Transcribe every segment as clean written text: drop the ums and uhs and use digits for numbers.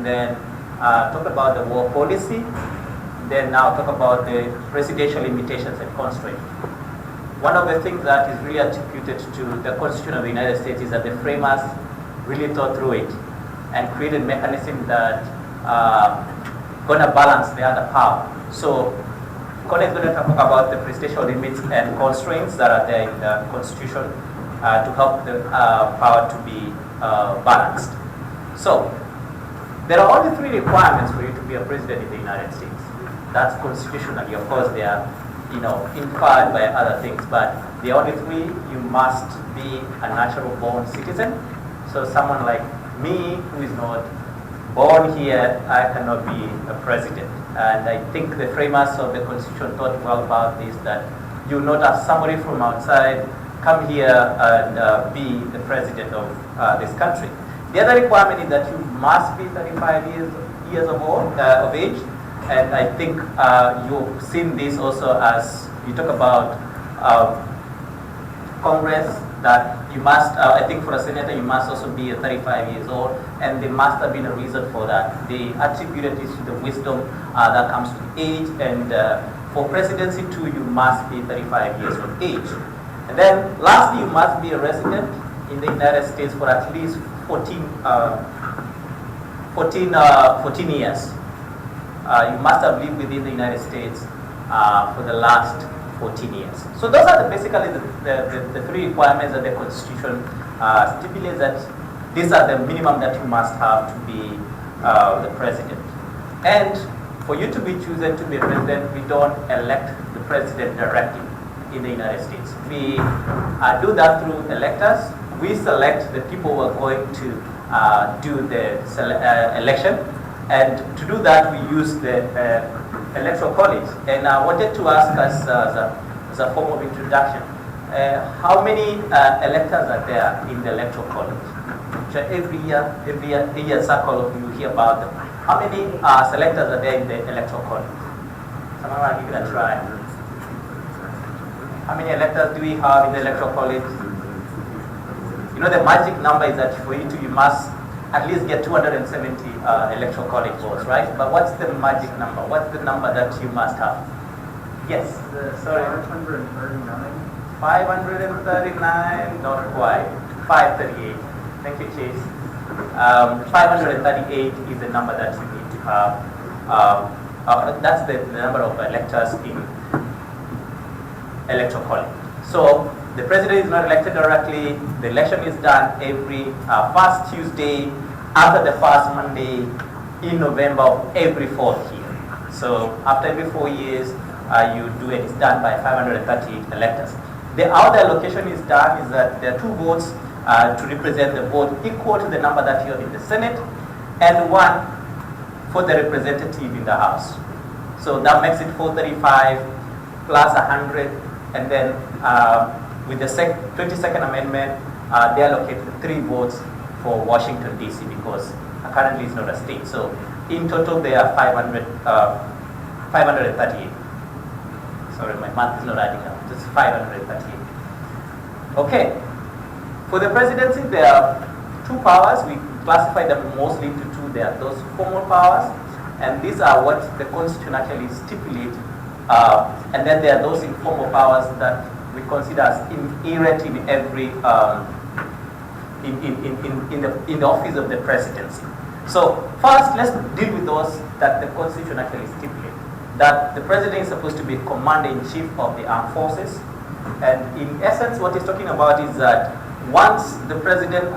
then talk about the war policy, then now talk about the presidential limitations and constraints. One of the things that is really attributed to the Constitution of the United States is that the framers really thought through it and created mechanisms that going to balance the other power. So Kone is going to talk about the presidential limits and constraints that are there in the Constitution to help the power to be balanced. So there are only 3 requirements for you to be a president in the United States. That's constitutionally. Of course, they are inferred by other things, but the only 3: you must be a natural born citizen. So someone like me who is not born here, I cannot be a president. And I think the framers of the Constitution thought well about this, that you will not have somebody from outside come here and be the president of this country. The other requirement is that you must be 35 years of age. And I think you've seen this also as you talk about Congress, that you must, I think for a senator, you must also be 35 years old, and there must have been a reason for that. They attributed this to the wisdom that comes with age, and for presidency too, you must be 35 years of age. And then lastly, you must be a resident in the United States for at least 14 years. You must have lived within the United States for the last 14 years. So those are basically the 3 requirements that the Constitution stipulates, that these are the minimum that you must have to be the president. And for you to be chosen to be a president, we don't elect the president directly in the United States. We do that through electors. We select the people who are going to do the election. And to do that, we use the electoral college. And I wanted to ask us as a form of introduction, how many electors are there in the electoral college? So every year circle, you hear about them. How many selectors are there in the electoral college? Someone want to give it a try. How many electors do we have in the electoral college? You know, the magic number is that for you to, you must at least get 270 electoral college votes, right? But what's the magic number? What's the number that you must have? Yes, sorry. 539. 539, not quite. 538. Thank you, Chase. 538 is the number that you need to have. That's the number of electors in electoral college. So the president is not elected directly. The election is done every first Tuesday after the first Monday in November of every 4th year. So after every 4 years, you do it. It's done by 538 electors. The how the allocation is done is that there are 2 votes to represent the vote equal to the number that you have in the Senate, and 1 for the representative in the House. So that makes it 435 plus 100, and then with the 22nd Amendment, they allocate 3 votes for Washington, D.C. because currently it's not a state. So in total, there are 538. Sorry, my math is not adding up. It's 538. Okay. For the presidency, there are 2 powers. We classify them mostly into 2. There are those formal powers, and these are what the Constitution actually stipulates. And then there are those informal powers that we consider as inherent in every in the office of the presidency. So first, let's deal with those that the Constitution actually stipulates. That the president is supposed to be commander-in-chief of the armed forces, and in essence, what he's talking about is that once the president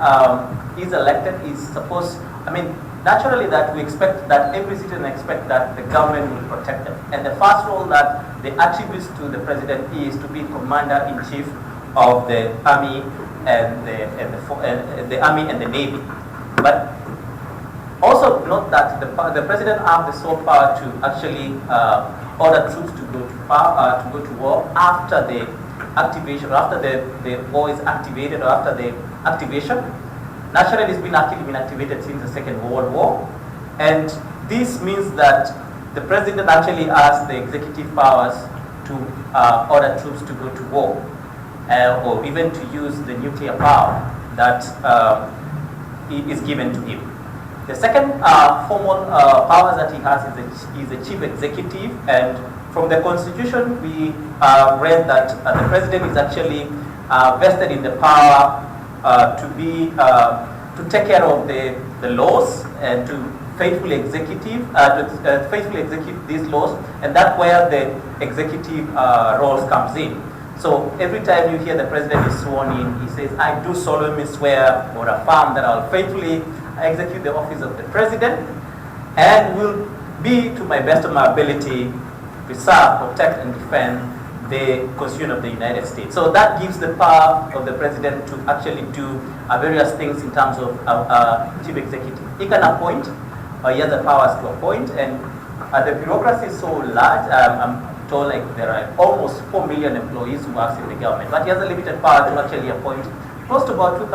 is elected, he's supposed. I mean, naturally, that we expect that every citizen expects that the government will protect them, and the first role that the attributes to the president is to be commander-in-chief of the army and the army and the navy. But also note that the president has the sole power to actually order troops to go to war after the activation, or after the war is activated, or after the activation. Naturally, it's been activated since the Second World War, and this means that the president actually has the executive powers to order troops to go to war, or even to use the nuclear power that is given to him. The second formal power that he has is the chief executive, and from the constitution we read that the president is actually vested in the power to take care of the laws and to faithfully execute these laws, and that's where the executive roles comes in. So every time you hear the president is sworn in, he says, "I do solemnly swear or affirm that I will faithfully execute the office of the president and will be, to my best of my ability, preserve, protect, and defend the Constitution of the United States." So that gives the power of the president to actually do various things in terms of chief executive. He can appoint, he has the powers to appoint, and the bureaucracy is so large. I'm told like there are almost 4 million employees who work in the government, but he has a limited power to actually appoint close to about 2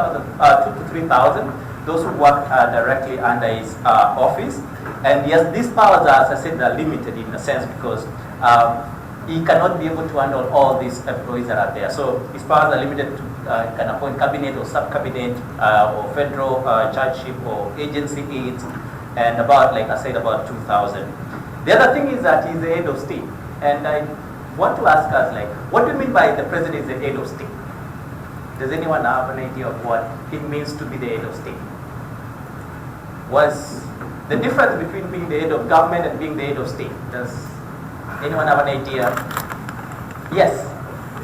to 3,000 those who work directly under his office. And yes, these powers are, as I said, are limited in a sense because he cannot be able to handle all these employees that are there. So his powers are limited to can appoint cabinet or sub-cabinet or federal judgeship or agency aides, and about, like I said, about 2,000. The other thing is that he's the head of state. And I want to ask us, like, what do you mean by the president is the head of state? Does anyone have an idea of what it means to be the head of state? What's the difference between being the head of government and being the head of state? Does anyone have an idea? Yes?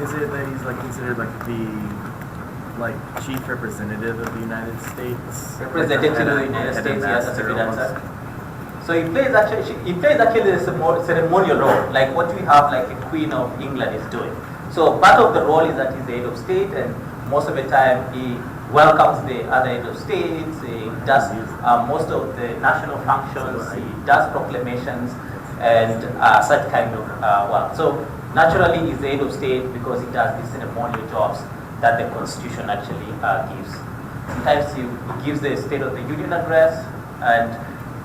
Is it that he's like considered like the chief representative of the United States? Representative of the United States, yes, that's a good answer. So he plays actually a ceremonial role, like what we have like the Queen of England is doing. So part of the role is that he's the head of state, and most of the time he welcomes the other head of states, he does most of the national functions, he does proclamations and such kind of work. So naturally he's the head of state because he does these ceremonial jobs that the Constitution actually gives. Sometimes he gives the State of the Union address, and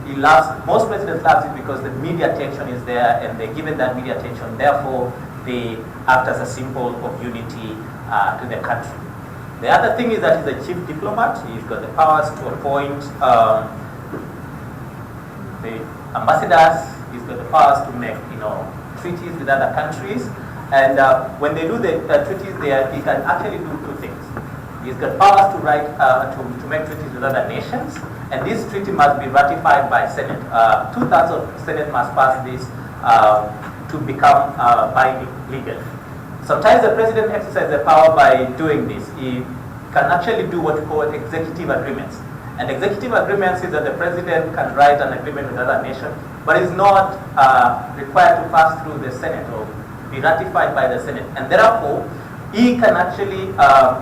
he loves, most presidents love it because the media attention is there, and they're given that media attention, therefore they act as a symbol of unity to the country. The other thing is that he's a chief diplomat. He's got the powers to appoint the ambassadors. He's got the powers to make, treaties with other countries. And when they do the treaties there, he can actually do two things. He's got powers to write, to make treaties with other nations, and this treaty must be ratified by Senate. 2/3 of Senate must pass this to become binding legal. Sometimes the president exercises the power by doing this. He can actually do what we call executive agreements. And executive agreements is that the president can write an agreement with other nation, but is not required to pass through the Senate or be ratified by the Senate. And therefore, he can actually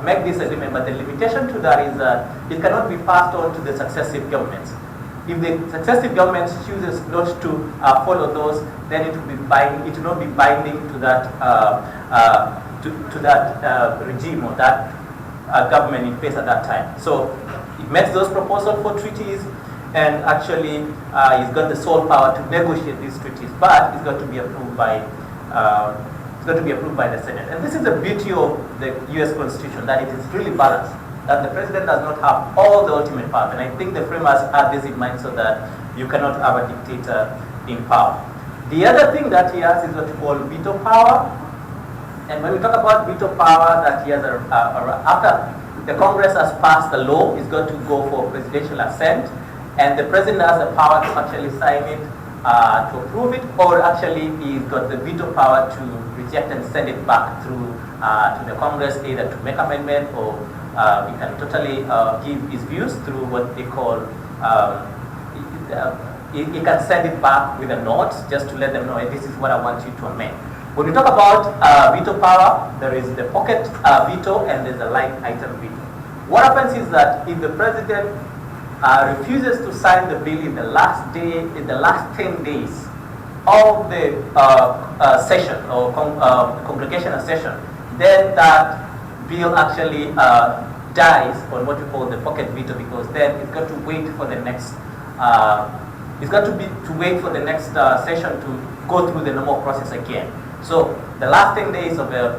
make this agreement, but the limitation to that is that it cannot be passed on to the successive governments. If the successive governments chooses not to follow those, then it will be binding. It will not be binding to that regime or that government in place at that time. So it makes those proposals for treaties, and actually he's got the sole power to negotiate these treaties, but it's got to be approved by. The Senate. And this is the beauty of the US Constitution, that it is really balanced, that the president does not have all the ultimate power. And I think the framers had this in mind so that you cannot have a dictator in power. The other thing that he has is what we call veto power. And when we talk about veto power, that he has after the Congress has passed the law, it's got to go for presidential assent, and the president has the power to actually sign it, to approve it, or actually he's got the veto power to reject and send it back through to the Congress, either to make amendment, or he can totally give his views through what they call, he can send it back with a note just to let them know, hey, this is what I want you to amend. When we talk about veto power, there is the pocket veto and there's the line item veto. What happens is that if the president refuses to sign the bill in the last 10 days of the session or congregational session, then that bill actually dies on what we call the pocket veto, because then it's got to wait for the next session to go through the normal process again. So the last 10 days of a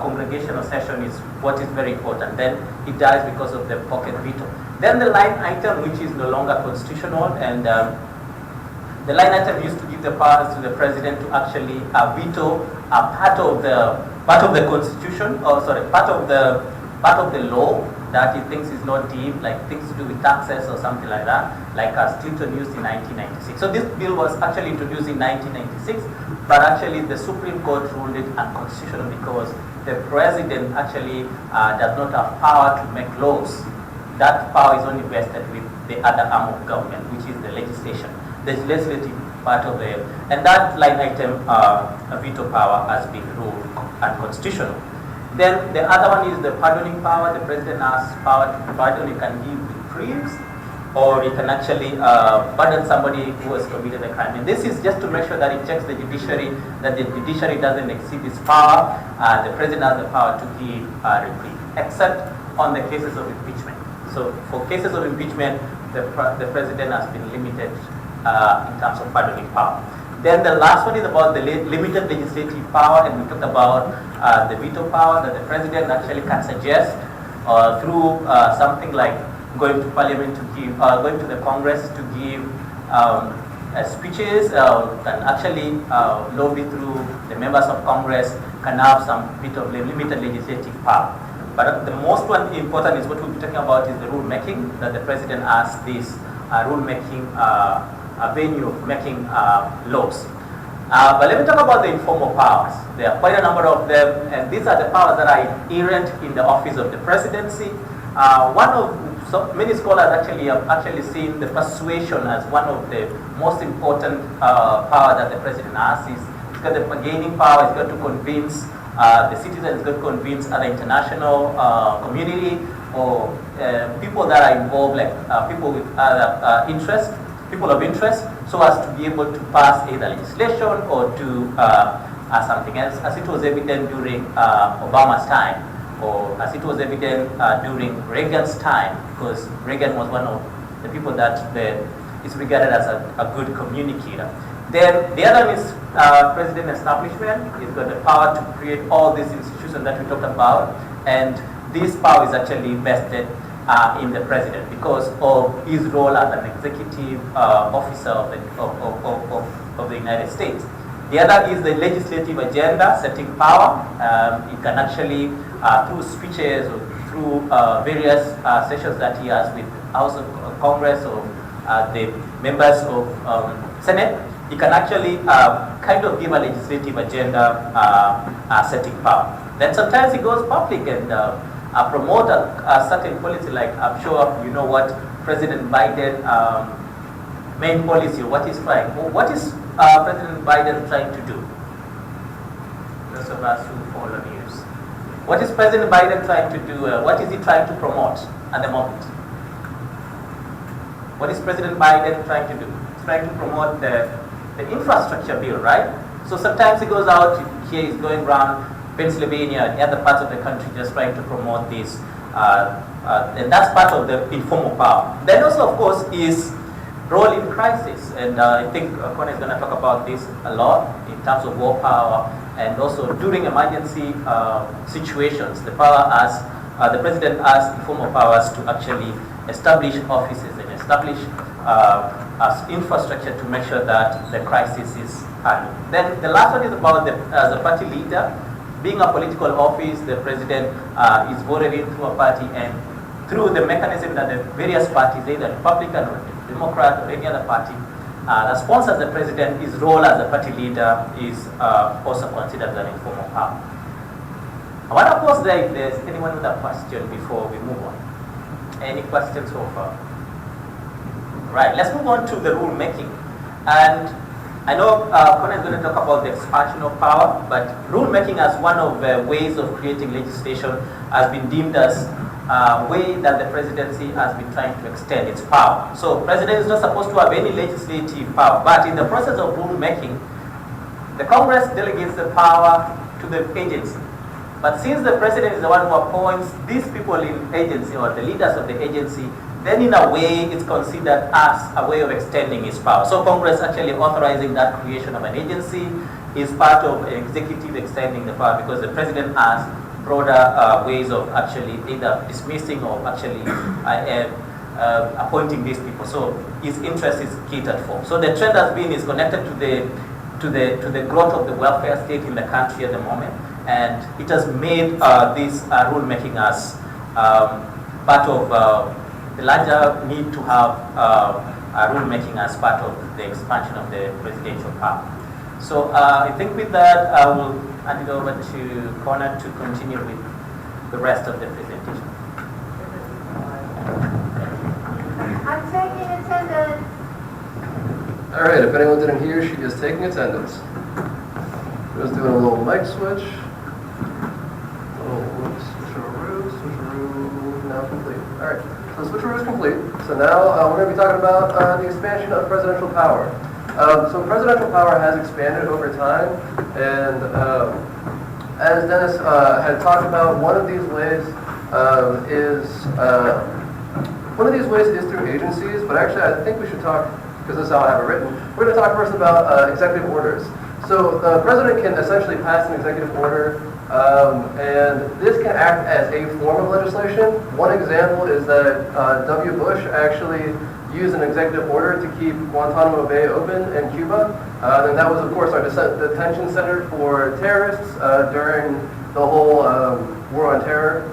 congregational session is what is very important. Then it dies because of the pocket veto. Then the line item, which is no longer constitutional, and the line item used to give the powers to the president to actually veto part of the constitution, or sorry, part of the law that he thinks is not deemed, like things to do with taxes or something like that, like as Clinton used in 1996. So this bill was actually introduced in 1996, but actually the Supreme Court ruled it unconstitutional because the president actually does not have power to make laws. That power is only vested with the other arm of government, which is the legislation, the legislative part of it. And that line item, veto power, has been ruled unconstitutional. Then the other one is the pardoning power. The president has power to pardon. He can give reprieves, or he can actually pardon somebody who has committed a crime. And this is just to make sure that it checks the judiciary, that the judiciary doesn't exceed its power. The president has the power to give reprieve, except on the cases of impeachment. So for cases of impeachment, the president has been limited in terms of pardoning power. Then the last one is about the limited legislative power, and we talked about the veto power that the president actually can suggest through something like going to parliament to give, going to the Congress to give speeches, can actually lobby through the members of Congress, can have some bit of limited legislative power. But the most one important is what we'll be talking about is the rule making, that the president has this rule making venue of making laws. But let me talk about the informal powers. There are quite a number of them, and these are the powers that are inherent in the office of the presidency. Many scholars have seen the persuasion as one of the most important power that the president has. He's got the bargaining power. He's got to convince the citizens. He's got to convince other international community or people that are involved, like people with other people of interest, so as to be able to pass either legislation or do something else, as it was evident during Obama's time, or as it was evident during Reagan's time, because Reagan was one of the people that is regarded as a good communicator. Then the other is president establishment. He's got the power to create all these institutions that we talked about, and this power is actually vested in the president because of his role as an executive officer of the United States. The other is the legislative agenda, setting power. It can actually, through speeches or through various sessions that he has with House of Congress or the members of Senate, he can actually kind of give a legislative agenda setting power. Then sometimes he goes public and promote a certain policy, like I'm sure you know what President Biden main policy, what is trying. What is President Biden trying to do? Those of us who follow news. What is President Biden trying to do? What is he trying to promote at the moment? What is President Biden trying to do? He's trying to promote the infrastructure bill, right? So sometimes he goes out, here he's going around Pennsylvania and other parts of the country just trying to promote this. And that's part of the informal power. Then also, of course, is role in crisis. And I think Kone is going to talk about this a lot in terms of war power, and also during emergency situations, the president has informal powers to actually establish offices and establish infrastructure to make sure that the crisis is handled. Then the last one is about the party leader. Being a political office, the president is voted in through a party, and through the mechanism that the various parties, either Republican or Democrat or any other party, that sponsors the president, his role as a party leader is also considered as an informal power. I want to pause there if there's anyone with a question before we move on. Any questions so far? Right, let's move on to the rule making. And I know Kone is going to talk about the expansion of power, but rule making as one of the ways of creating legislation has been deemed as a way that the presidency has been trying to extend its power. So president is not supposed to have any legislative power, but in the process of rule making, the Congress delegates the power to the agency. But since the president is the one who appoints these people in agency, or the leaders of the agency, then in a way it's considered as a way of extending its power. So Congress actually authorizing that creation of an agency is part of executive extending the power, because the president has broader ways of actually either dismissing or actually appointing these people. So his interest is catered for. So the trend has been is connected to the growth of the welfare state in the country at the moment, and it has made this rulemaking as part of the larger need to have rulemaking as part of the expansion of the presidential power. So I think with that, I will hand it over to Connor to continue with the rest of the presentation. I'm taking attendance. All right, if anyone didn't hear, she is taking attendance. Just doing a little mic switch. Switcheroo, now complete. All right, so switcheroo is complete. So now we're going to be talking about the expansion of presidential power. So presidential power has expanded over time, and as Dennis had talked about, one of these ways is through agencies. But actually, I think we should talk, because this is how I have it written. We're going to talk first about executive orders. So the president can essentially pass an executive order, and this can act as a form of legislation. One example is that W. Bush actually used an executive order to keep Guantanamo Bay open in Cuba. And that was, of course, our detention center for terrorists during the whole war on terror,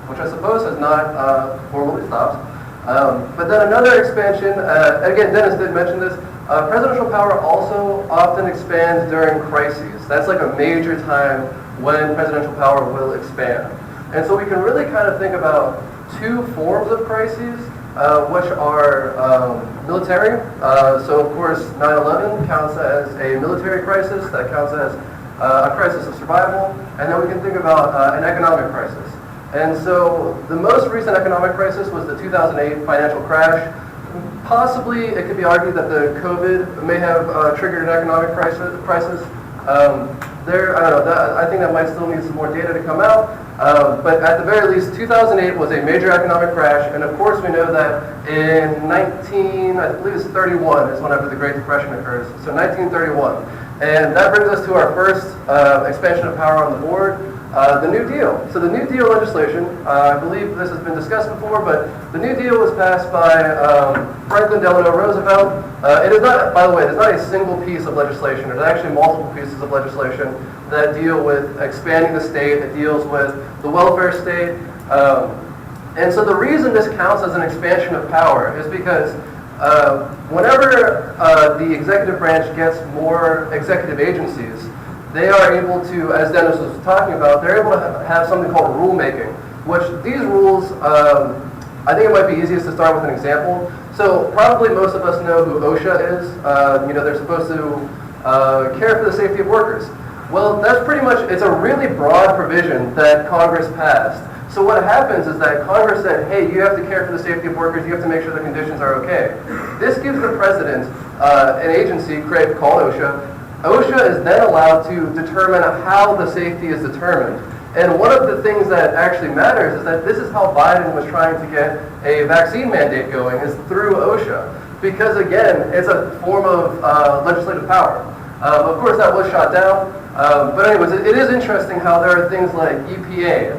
which I suppose has not formally stopped. But then another expansion, again, Dennis did mention this, presidential power also often expands during crises. That's like a major time when presidential power will expand. And so we can really kind of think about two forms of crises, which are military. So of course 9/11 counts as a military crisis, that counts as a crisis of survival, and then we can think about an economic crisis. And so the most recent economic crisis was the 2008 financial crash. Possibly it could be argued that the COVID may have triggered an economic crisis. I don't know, I think that might still need some more data to come out. But at the very least, 2008 was a major economic crash, and of course we know that in 1931 is whenever the Great Depression occurs, so 1931. And that brings us to our first expansion of power on the board, the New Deal. So the New Deal legislation, I believe this has been discussed before, but the New Deal was passed by Franklin Delano Roosevelt. It is not, by the way, it is not a single piece of legislation. There's actually multiple pieces of legislation that deal with expanding the state, that deals with the welfare state. And so the reason this counts as an expansion of power is because whenever the executive branch gets more executive agencies, they are able to, as Dennis was talking about, they're able to have something called rulemaking, which these rules, I think it might be easiest to start with an example. So probably most of us know who OSHA is. They're supposed to care for the safety of workers. Well, that's pretty much, it's a really broad provision that Congress passed. So what happens is that Congress said, hey, you have to care for the safety of workers, you have to make sure the conditions are okay. This gives the president an agency called OSHA. OSHA is then allowed to determine how the safety is determined. And one of the things that actually matters is that this is how Biden was trying to get a vaccine mandate going, is through OSHA. Because again, it's a form of legislative power. Of course, that was shot down. But anyways, it is interesting how there are things like EPA.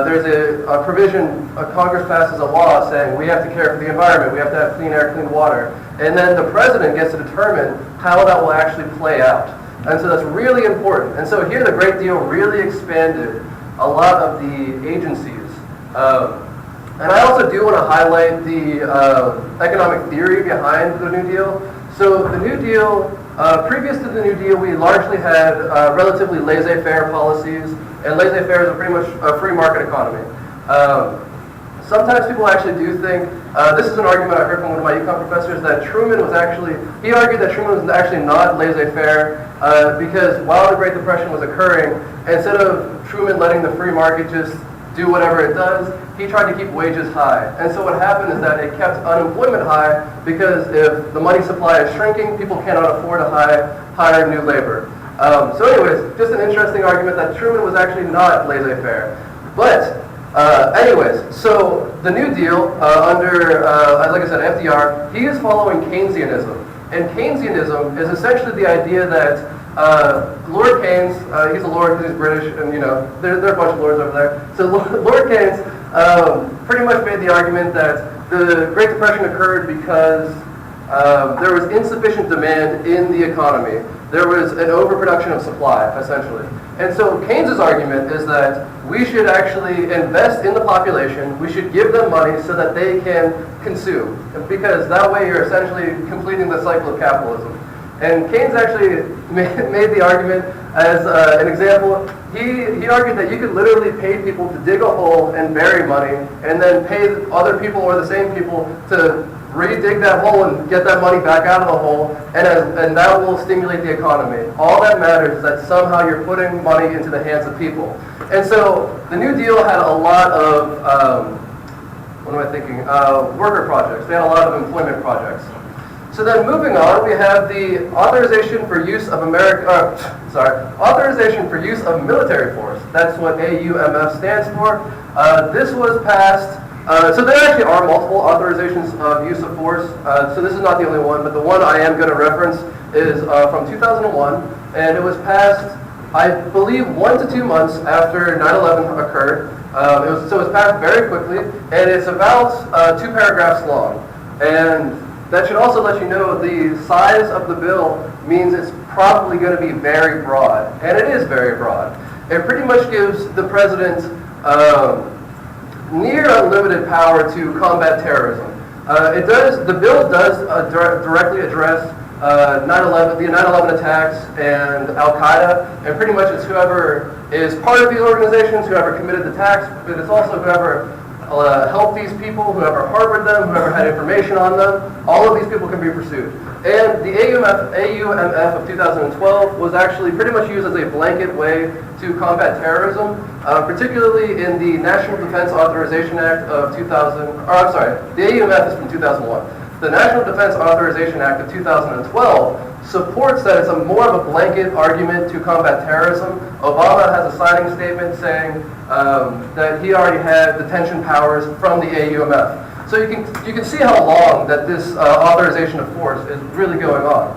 There's a provision, Congress passes a law saying we have to care for the environment, we have to have clean air, clean water. And then the president gets to determine how that will actually play out. And so that's really important. And so here the Great Deal really expanded a lot of the agencies. And I also do want to highlight the economic theory behind the New Deal. So the New Deal, previous to the New Deal, we largely had relatively laissez-faire policies, and laissez-faire is pretty much a free market economy. Sometimes people actually do think, this is an argument I heard from one of my econ professors, that he argued that Truman was actually not laissez-faire because while the Great Depression was occurring, instead of Truman letting the free market just do whatever it does, he tried to keep wages high. And so what happened is that it kept unemployment high, because if the money supply is shrinking, people cannot afford to hire new labor. So anyways, just an interesting argument that Truman was actually not laissez-faire. But anyways, so the New Deal under, like I said, FDR, he is following Keynesianism. And Keynesianism is essentially the idea that Lord Keynes, he's a lord because he's British, and there are a bunch of lords over there. So Lord Keynes pretty much made the argument that the Great Depression occurred because there was insufficient demand in the economy. There was an overproduction of supply, essentially. And so Keynes's argument is that we should actually invest in the population, we should give them money so that they can consume, because that way you're essentially completing the cycle of capitalism. And Keynes actually made the argument as an example. He argued that you could literally pay people to dig a hole and bury money, and then pay other people or the same people to re-dig that hole and get that money back out of the hole, and that will stimulate the economy. All that matters is that somehow you're putting money into the hands of people. And so the New Deal had a lot of, worker projects. They had a lot of employment projects. So then moving on, we have the Authorization for Use of Authorization for Use of Military Force. That's what AUMF stands for. This was passed. So there actually are multiple authorizations of use of force. So this is not the only one, but the one I am going to reference is from 2001, and it was passed, I believe, 1 to 2 months after 9/11 occurred. So it was passed very quickly, and it's about 2 paragraphs long. And that should also let you know the size of the bill means it's probably going to be very broad, and it is very broad. It pretty much gives the president near unlimited power to combat terrorism. The bill does directly address 9/11, the 9/11 attacks and Al-Qaeda, and pretty much it's whoever is part of these organizations, whoever committed the attacks, but it's also whoever helped these people, whoever harbored them, whoever had information on them. All of these people can be pursued. And the AUMF of 2012 was actually pretty much used as a blanket way to combat terrorism, particularly in the National Defense Authorization Act of 2000, the AUMF is from 2001. The National Defense Authorization Act of 2012 supports that it's more of a blanket argument to combat terrorism. Obama has a signing statement saying that he already had detention powers from the AUMF. So you can see how long that this authorization of force is really going on.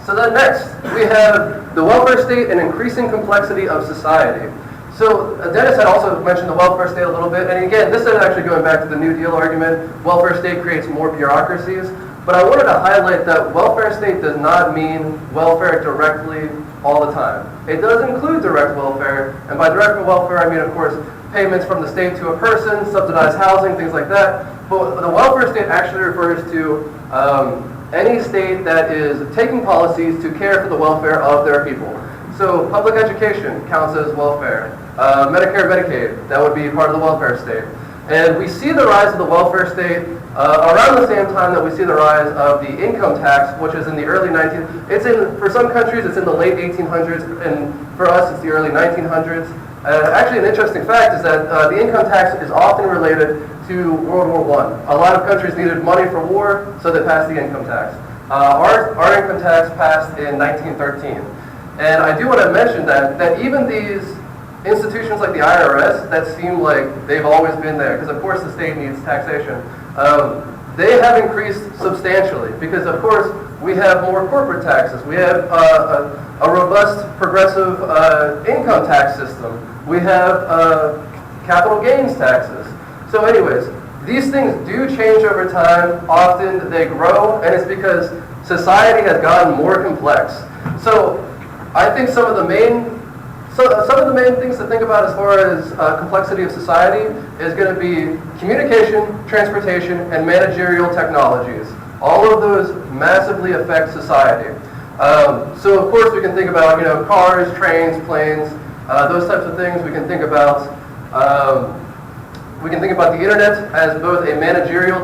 So then next, we have the welfare state and increasing complexity of society. So Dennis had also mentioned the welfare state a little bit, and again, this is actually going back to the New Deal argument. Welfare state creates more bureaucracies, but I wanted to highlight that welfare state does not mean welfare directly all the time. It does include direct welfare, and by direct welfare I mean, of course, payments from the state to a person, subsidized housing, things like that. But the welfare state actually refers to any state that is taking policies to care for the welfare of their people. So public education counts as welfare. Medicare, Medicaid, that would be part of the welfare state. And we see the rise of the welfare state around the same time that we see the rise of the income tax, which is in the early for some countries it's in the late 1800s, and for us it's the early 1900s. Actually, an interesting fact is that the income tax is often related to World War I. A lot of countries needed money for war, so they passed the income tax. Our income tax passed in 1913. And I do want to mention that even these institutions like the IRS that seem like they've always been there, because of course the state needs taxation, they have increased substantially because of course we have more corporate taxes. We have a robust progressive income tax system. We have capital gains taxes. So anyways, these things do change over time. Often they grow, and it's because society has gotten more complex. So I think some of the main things to think about as far as complexity of society is going to be communication, transportation, and managerial technologies. All of those massively affect society. So of course we can think about cars, trains, planes, those types of things. We can think about the internet as both a managerial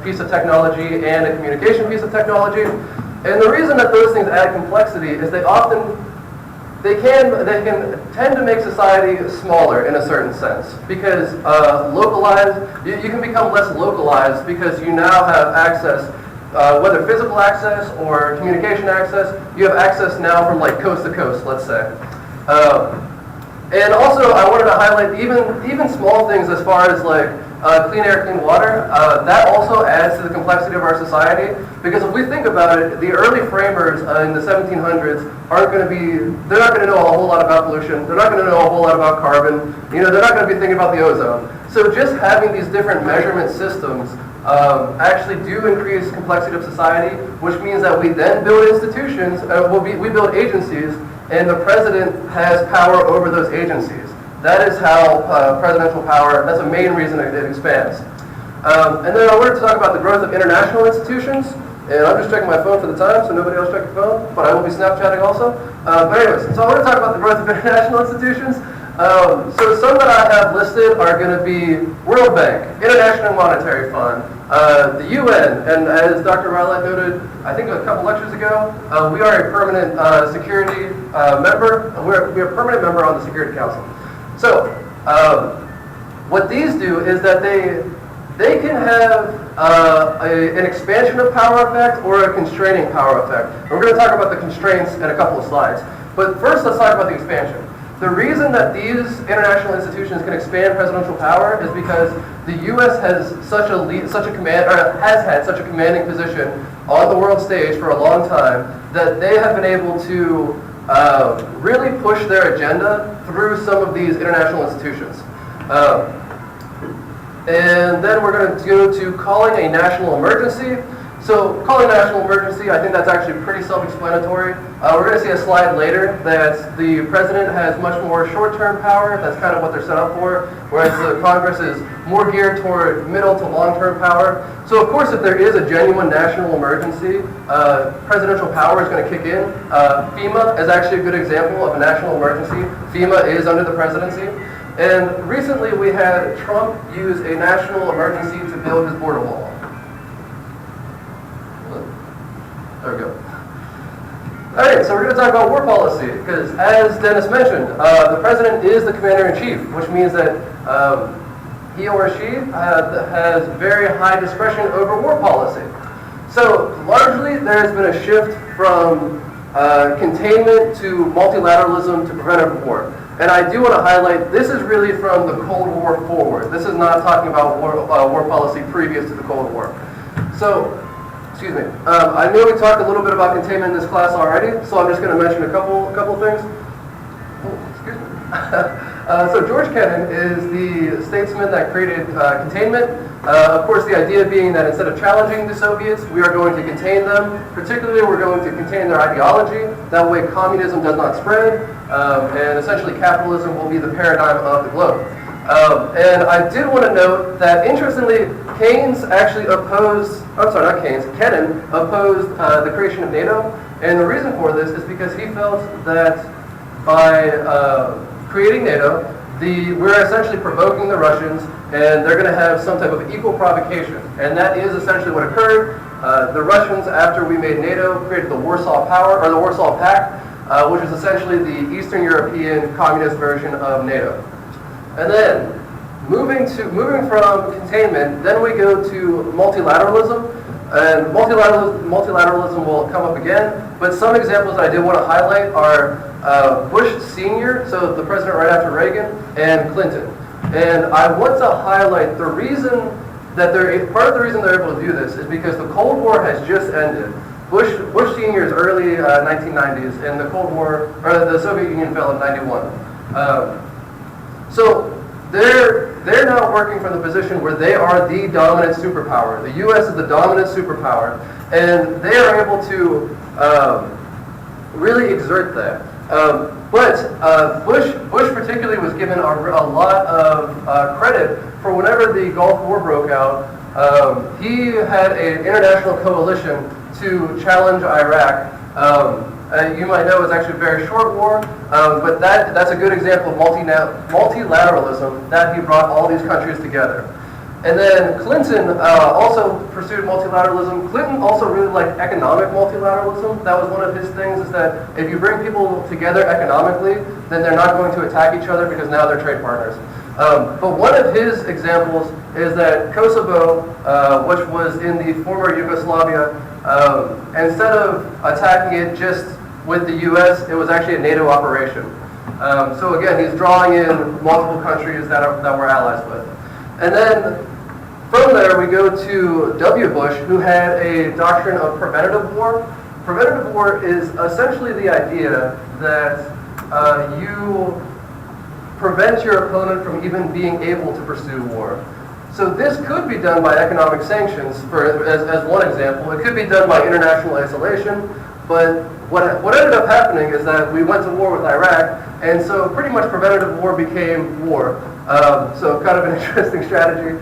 piece of technology and a communication piece of technology. And the reason that those things add complexity is they can tend to make society smaller in a certain sense because you can become less localized because you now have access, whether physical access or communication access, you have access now from like coast to coast, let's say. And also I wanted to highlight even small things as far as like clean air, clean water. That also adds to the complexity of our society because if we think about it, the early framers in the 1700s they're not going to know a whole lot about pollution. They're not going to know a whole lot about carbon. They're not going to be thinking about the ozone. So just having these different measurement systems actually do increase complexity of society, which means that we then build institutions, we build agencies, and the president has power over those agencies. That is how presidential power, that's a main reason it expands. And then I wanted to talk about the growth of international institutions. And I'm just checking my phone for the time, so nobody else check your phone, but I will be Snapchatting also. But anyways, so I want to talk about the growth of international institutions. So some that I have listed are going to be World Bank, International Monetary Fund, the UN, and as Dr. Rowlett noted, I think a couple lectures ago, we are a permanent security member. We're a permanent member on the Security Council. So what these do is that they can have an expansion of power effect or a constraining power effect. And we're going to talk about the constraints in a couple of slides. But first, let's talk about the expansion. The reason that these international institutions can expand presidential power is because the U.S. has had such a commanding position on the world stage for a long time that they have been able to really push their agenda through some of these international institutions. And then we're going to go to calling a national emergency. So calling a national emergency, I think that's actually pretty self-explanatory. We're going to see a slide later that the president has much more short-term power. That's kind of what they're set up for, whereas the Congress is more geared toward middle to long-term power. So of course, if there is a genuine national emergency, presidential power is going to kick in. FEMA is actually a good example of a national emergency. FEMA is under the presidency. And recently we had Trump use a national emergency to build his border wall. There we go. All right, so we're going to talk about war policy, because as Dennis mentioned, the president is the commander-in-chief, which means that he or she has very high discretion over war policy. So largely there has been a shift from containment to multilateralism to preventive war. And I do want to highlight, this is really from the Cold War forward. This is not talking about war policy previous to the Cold War. So, excuse me. I know we talked a little bit about containment in this class already, so I'm just going to mention a couple things. Oh, excuse me. So George Kennan is the statesman that created containment. Of course, the idea being that instead of challenging the Soviets, we are going to contain them. Particularly, we're going to contain their ideology. That way, communism does not spread, and essentially capitalism will be the paradigm of the globe. And I did want to note that, interestingly, Kennan opposed the creation of NATO. And the reason for this is because he felt that by creating NATO, we're essentially provoking the Russians, and they're going to have some type of equal provocation. And that is essentially what occurred. The Russians, after we made NATO, created the Warsaw Pact, which is essentially the Eastern European communist version of NATO. And then, moving from containment, then we go to multilateralism. And multilateralism will come up again, but some examples that I did want to highlight are Bush Sr., so the president right after Reagan, and Clinton. And I want to highlight the reason that part of the reason they're able to do this is because the Cold War has just ended. Bush Sr.'s early 1990s, and the Cold War, or the Soviet Union fell in 91. So they're now working from the position where they are the dominant superpower. The U.S. is the dominant superpower, and they are able to really exert that. But Bush particularly was given a lot of credit for whenever the Gulf War broke out. He had an international coalition to challenge Iraq. You might know it's actually a very short war, but that's a good example of multilateralism, that he brought all these countries together. And then Clinton also pursued multilateralism. Clinton also really liked economic multilateralism. That was one of his things, is that if you bring people together economically, then they're not going to attack each other because now they're trade partners. But one of his examples is that Kosovo, which was in the former Yugoslavia, instead of attacking it just with the U.S., it was actually a NATO operation. So again, he's drawing in multiple countries that we're allies with. And then from there, we go to W. Bush, who had a doctrine of preventative war. Preventative war is essentially the idea that prevent your opponent from even being able to pursue war. So this could be done by economic sanctions, as one example. It could be done by international isolation, but what ended up happening is that we went to war with Iraq, and so pretty much preventative war became war. So kind of an interesting strategy.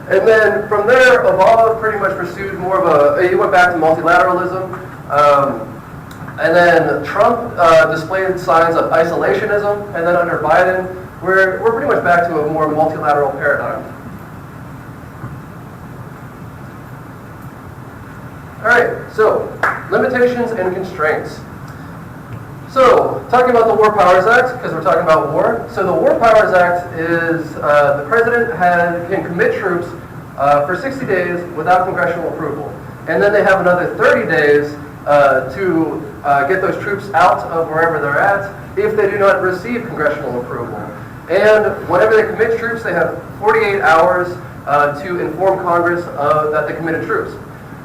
And then from there, Obama pretty much pursued more of he went back to multilateralism. And then Trump displayed signs of isolationism, and then under Biden, we're pretty much back to a more multilateral paradigm. All right, so limitations and constraints. So, talking about the War Powers Act, because we're talking about war. So the War Powers Act is the president can commit troops for 60 days without congressional approval. And then they have another 30 days to get those troops out of wherever they're at if they do not receive congressional approval. And whenever they commit troops, they have 48 hours to inform Congress that they committed troops.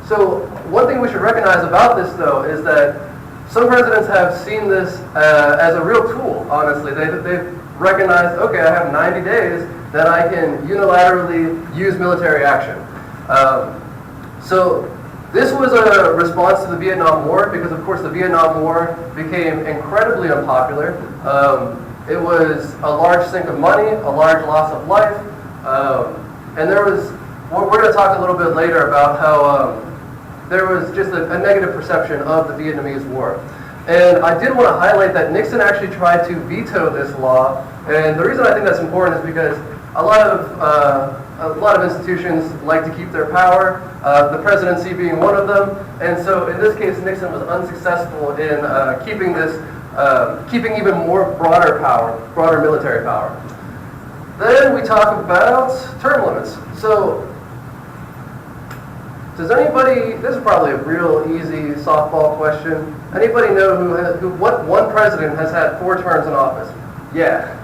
So one thing we should recognize about this, though, is that some presidents have seen this as a real tool, honestly. They've recognized, okay, I have 90 days that I can unilaterally use military action. So this was a response to the Vietnam War, because of course the Vietnam War became incredibly unpopular. It was a large sink of money, a large loss of life, and we're going to talk a little bit later about how there was just a negative perception of the Vietnamese War. And I did want to highlight that Nixon actually tried to veto this law, and the reason I think that's important is because a lot of institutions like to keep their power, the presidency being one of them, and so in this case Nixon was unsuccessful in keeping even more broader military power. Then we talk about term limits. So does anybody, this is probably a real easy softball question, anybody know what one president has had 4 terms in office? Yeah.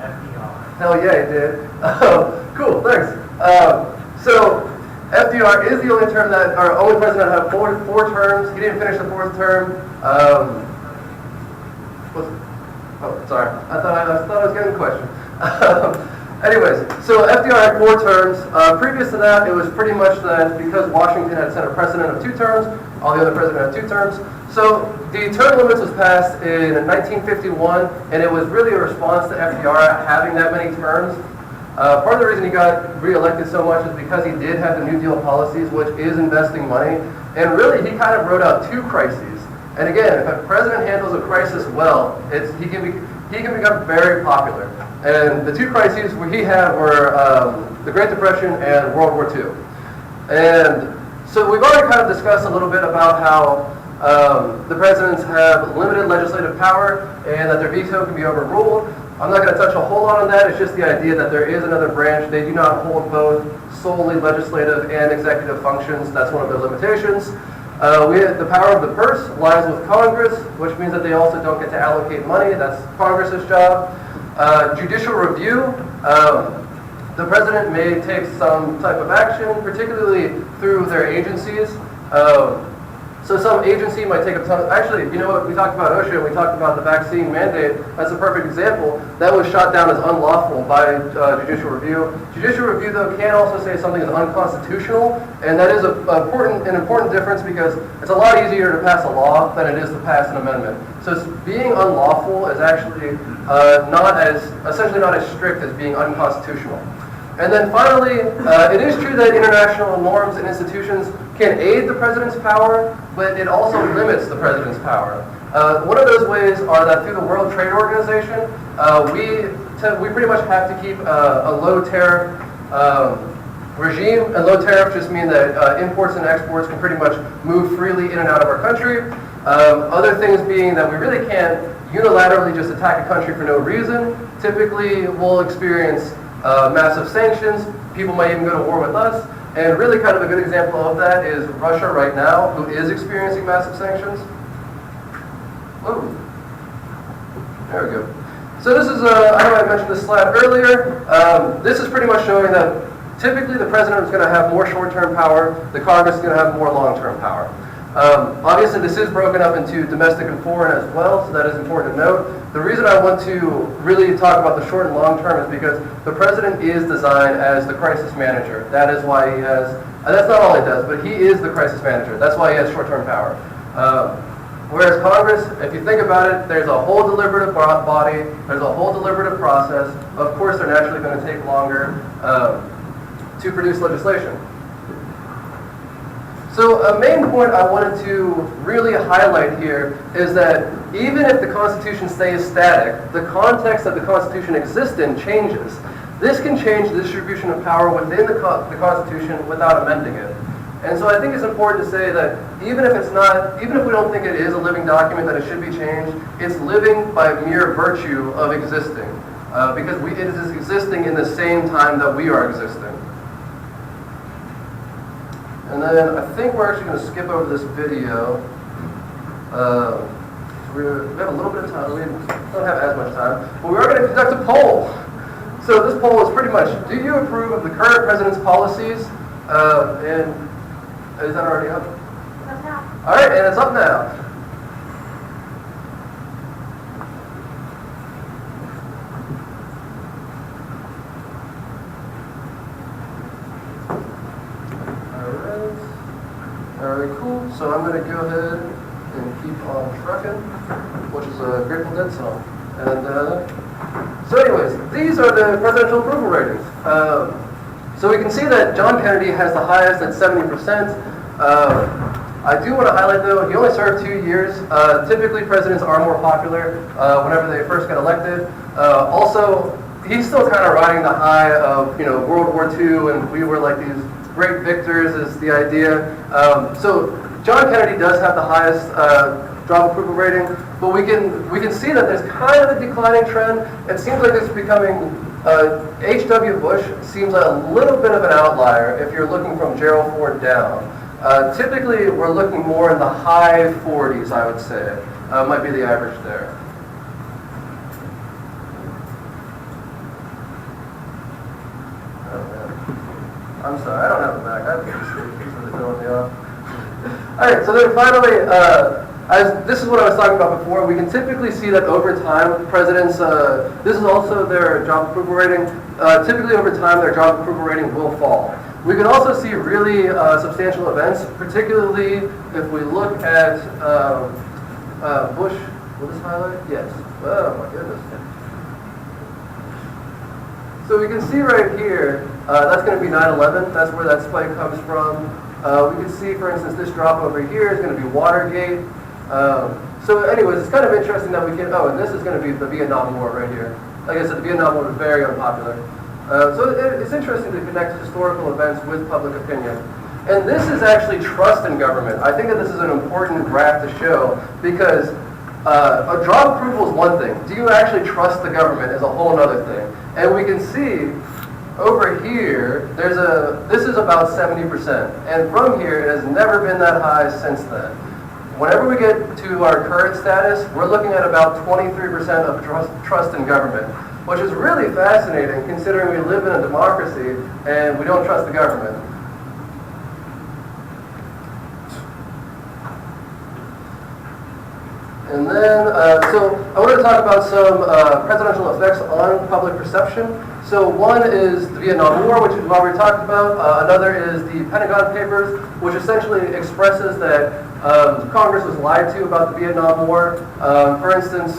FDR. Hell yeah, he did. Cool, thanks. So FDR is the only only president that had four terms. He didn't finish the 4th term. Sorry. I thought I was getting a question. Anyways, so FDR had 4 terms. Previous to that, it was pretty much that because Washington had set a precedent of 2 terms, all the other presidents had 2 terms. So the term limits was passed in 1951, and it was really a response to FDR having that many terms. Part of the reason he got reelected so much is because he did have the New Deal policies, which is investing money. And really, he kind of wrote out 2 crises. And again, if a president handles a crisis well, he can become very popular. And the 2 crises he had were the Great Depression and World War II. And so we've already kind of discussed a little bit about how the presidents have limited legislative power and that their veto can be overruled. I'm not going to touch a whole lot on that. It's just the idea that there is another branch. They do not hold both solely legislative and executive functions. That's one of their limitations. The power of the purse lies with Congress, which means that they also don't get to allocate money. That's Congress's job. Judicial review. The president may take some type of action, particularly through their agencies. So some agency might take a ton of, actually, you know what, we talked about OSHA, we talked about the vaccine mandate. That's a perfect example. That was shot down as unlawful by judicial review. Judicial review, though, can also say something is unconstitutional, and that is an important difference because it's a lot easier to pass a law than it is to pass an amendment. So being unlawful is actually essentially not as strict as being unconstitutional. And then finally, it is true that international norms and institutions can aid the president's power, but it also limits the president's power. One of those ways are that through the World Trade Organization, we pretty much have to keep a low tariff regime. And low tariff just mean that imports and exports can pretty much move freely in and out of our country. Other things being that we really can't unilaterally just attack a country for no reason. Typically, we'll experience massive sanctions. People might even go to war with us. And really kind of a good example of that is Russia right now, who is experiencing massive sanctions. Ooh. There we go. So this is, I know I mentioned this slide earlier. This is pretty much showing that typically the president is going to have more short-term power, the Congress is going to have more long-term power. Obviously, this is broken up into domestic and foreign as well, so that is important to note. The reason I want to really talk about the short and long term is because the president is designed as the crisis manager. That is why he has, that's not all he does, but he is the crisis manager. That's why he has short-term power. Whereas Congress, if you think about it, there's a whole deliberative body, there's a whole deliberative process. Of course, they're naturally going to take longer to produce legislation. So a main point I wanted to really highlight here is that even if the Constitution stays static, the context that the Constitution exists in changes. This can change the distribution of power within the Constitution without amending it. And so I think it's important to say that even if we don't think it is a living document that it should be changed, it's living by mere virtue of existing, because it is existing in the same time that we are existing. And then I think we're actually going to skip over this video. We have a little bit of time. We don't have as much time, but we are going to conduct a poll. So this poll is pretty much: do you approve of the current president's policies? And is that already up? That's now. All right, and it's up now. All right, cool. So I'm going to go ahead and keep on trucking, which is a Grateful Dead song. And so anyways, these are the presidential approval ratings. So we can see that John Kennedy has the highest at 70%. I do want to highlight, though, he only served 2 years. Typically, presidents are more popular whenever they first get elected. Also, he's still kind of riding the high of World War II, and we were like these great victors is the idea. So John Kennedy does have the highest job approval rating, but we can see that there's kind of a declining trend. It seems like it's becoming. H.W. Bush seems like a little bit of an outlier if you're looking from Gerald Ford down. Typically, we're looking more in the high 40s, I would say. Might be the average there. Oh, man. I'm sorry, I don't have the back. I have to see for the throwing me off. All right, so then finally, this is what I was talking about before. We can typically see that over time, presidents, this is also their job approval rating. Typically over time, their job approval rating will fall. We can also see really substantial events, particularly if we look at Bush. Will this highlight? Yes. Oh my goodness. So we can see right here, that's going to be 9/11. That's where that spike comes from. We can see, for instance, this drop over here is going to be Watergate. So anyways, it's kind of interesting that we can, and this is going to be the Vietnam War right here. Like I said, the Vietnam War was very unpopular. So it's interesting to connect historical events with public opinion. And this is actually trust in government. I think that this is an important graph to show because a job approval is one thing. Do you actually trust the government is a whole other thing. And we can see over here, this is about 70%. And from here, it has never been that high since then. Whenever we get to our current status, we're looking at about 23% of trust in government, which is really fascinating considering we live in a democracy and we don't trust the government. And then, so I want to talk about some presidential effects on public perception. So one is the Vietnam War, which is what we talked about. Another is the Pentagon Papers, which essentially expresses that Congress was lied to about the Vietnam War. For instance,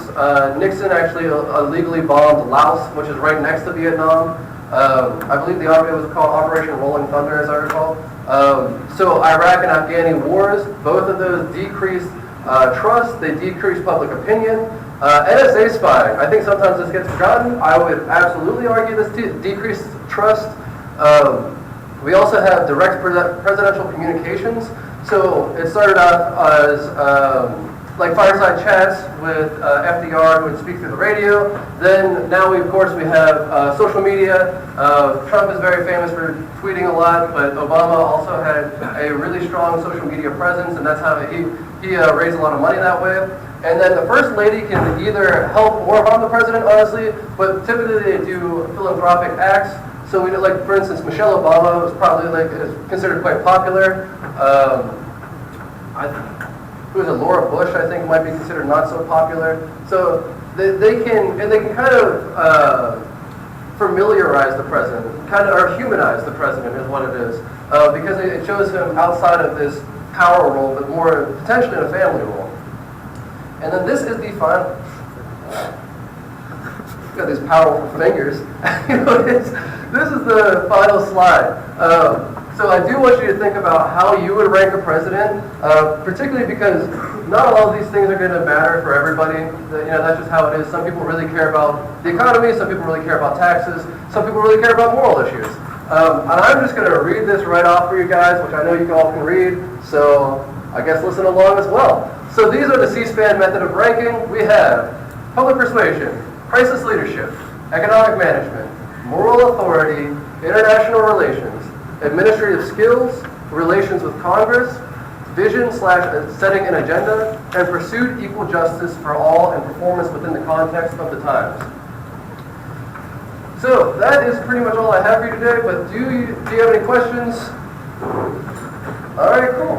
Nixon actually illegally bombed Laos, which is right next to Vietnam. I believe the it was called Operation Rolling Thunder, as I recall. So Iraq and Afghani wars, both of those decreased trust, they decreased public opinion. NSA spying, I think sometimes this gets forgotten. I would absolutely argue this decreased trust. We also have direct presidential communications. So it started out as like fireside chats with FDR, who would speak through the radio. Then now we have social media. Trump is very famous for tweeting a lot, but Obama also had a really strong social media presence, and that's how he raised a lot of money that way. And then the first lady can either help or harm the president, honestly, but typically they do philanthropic acts. So we like, for instance, Michelle Obama was probably is considered quite popular. who is it, Laura Bush, I think, might be considered not so popular. So they can kind of familiarize the president, or humanize the president is what it is, because it shows him outside of this power role, but more potentially in a family role. And then this is the final. Got these powerful fingers. This is the final slide. So I do want you to think about how you would rank a president, particularly because not all of these things are going to matter for everybody. That's just how it is. Some people really care about the economy. Some people really care about taxes. Some people really care about moral issues. And I'm just going to read this right off for you guys, which I know you all can read. So I guess listen along as well. So these are the C-SPAN method of ranking. We have public persuasion, crisis leadership, economic management, moral authority, international relations, administrative skills, relations with Congress, vision/setting an agenda, and pursued equal justice for all and performance within the context of the times. So that is pretty much all I have for you today, but do you have any questions? All right, cool.